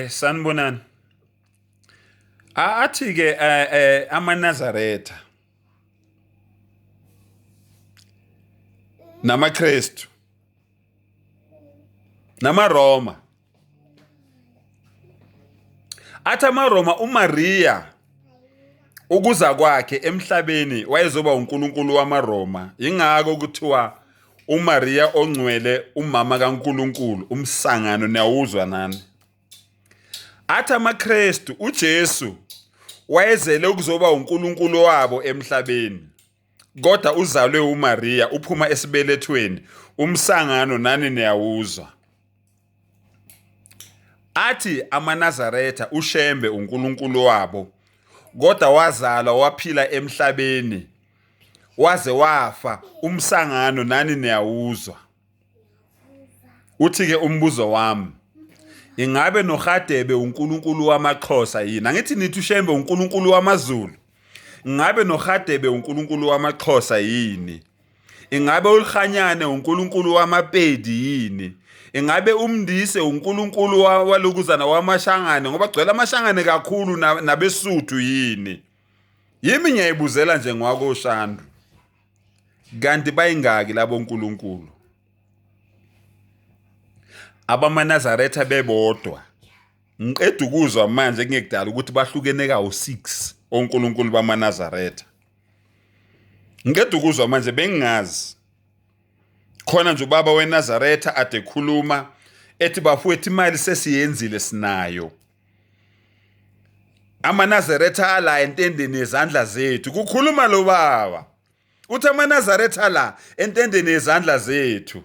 Sanibonani. Athi ke amaNazaretha namaKristu namaRoma. Athi amaRoma uMaria ukuza kwakhe emhlabeni wayezoba uNkulunkulu wamaRoma. Ingako kuthiwa uMaria ongcwele umama kaNkulunkulu umsangano niyawuzwa nani. Athi amaKristu uJesu wayezele ukuzoba uNkulunkulu wabo emhlabeni. Kodwa uzalwe uMaria uphuma esibelethweni umsangano nani niyawuzwa. Athi amaNazaretha uShembe uNkulunkulu wabo. Kodwa wazalwa waphila emhlabeni waze wafa umsangano nani niyawuzwa. Uthi ke umbuzo wami, ingabe noRadebe uNkulunkulu wamaXhosa yini? Angithi nithi uShembe uNkulunkulu wamaZulu. Ingabe noRadebe uNkulunkulu wamaXhosa yini? Ingabe uLhanyane uNkulunkulu wamaPedi yini? Ingabe uMndise uNkulunkulu walukuzana wamashangane ngoba gcwele amashangane kakhulu nabeSuthu yini? Yimi ngiyayibuzela nje ngwako Shandu. Kanti bayingaki labo nkulunkulu? AbamaNazaretha bebodwa. Ngiqeda ukuzwa manje ngiyekudala ukuthi bahlukene kawu6 onkulunkulu bamaNazaretha. Ngiqeda ukuzwa manje bengingazi. Khona nje ubaba weNazaretha ade ekhuluma ethi bafowethu imali sesiyenzile sinayo. AmaNazaretha ala entendeni ezandla zethu. Kukhuluma lo baba. Uthi amaNazaretha la entendeni ezandla zethu.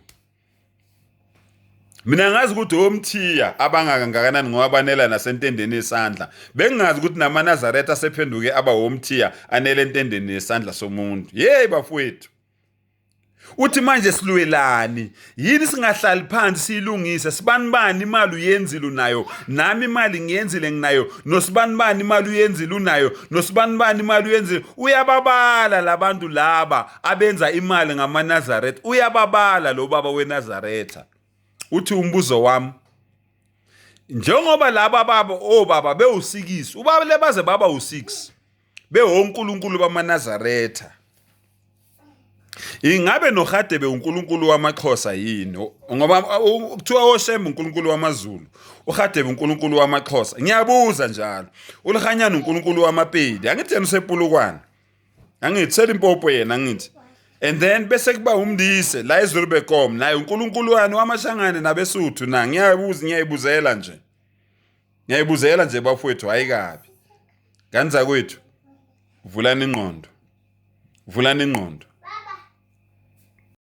Mina ngazi ukuthi omthiya abangakangakanani ngoba banela nasentendeni esandla. Bengingazi ukuthi namaNazaretha asephenduke aba omthiya anele entendeni esandla somuntu. Hey bafowethu. Uthi manje silwelani? Yini singahlali phansi silungise? Sibanibani imali uyenzile unayo? Nami imali ngiyenzile nginayo. Nosibanibani imali uyenzile unayo? Nosibanibani imali uyenzile? Uyababala labantu laba abenza imali ngamaNazaretha. Uyababala lo baba weNazaretha. Uthi umbuzo wami, njengoba laba baba obaba bewusikisi, ubaba lebaze baba u6 bewonkulunkulu bamaNazaretha. Ingabe noRadebe uNkulunkulu wamaXhosa yini? Ngoba kuthiwa oShembe uNkulunkulu wamaZulu, uRadebe uNkulunkulu wamaXhosa. Ngiyabuza njalo. uLhanyana uNkulunkulu wamaPedi. Angithi yena usepulukwana. Angithi selimpopo yena angithi. And then bese kuba uMndise la eZulubekom naye uNkulunkulu wani wamashangane nabeSuthu na. Ngiyayibuzela nje. Ngiyayibuzela nje bafowethu ayikabi. Kanza kwethu. Vulani ingqondo. Vulani ingqondo.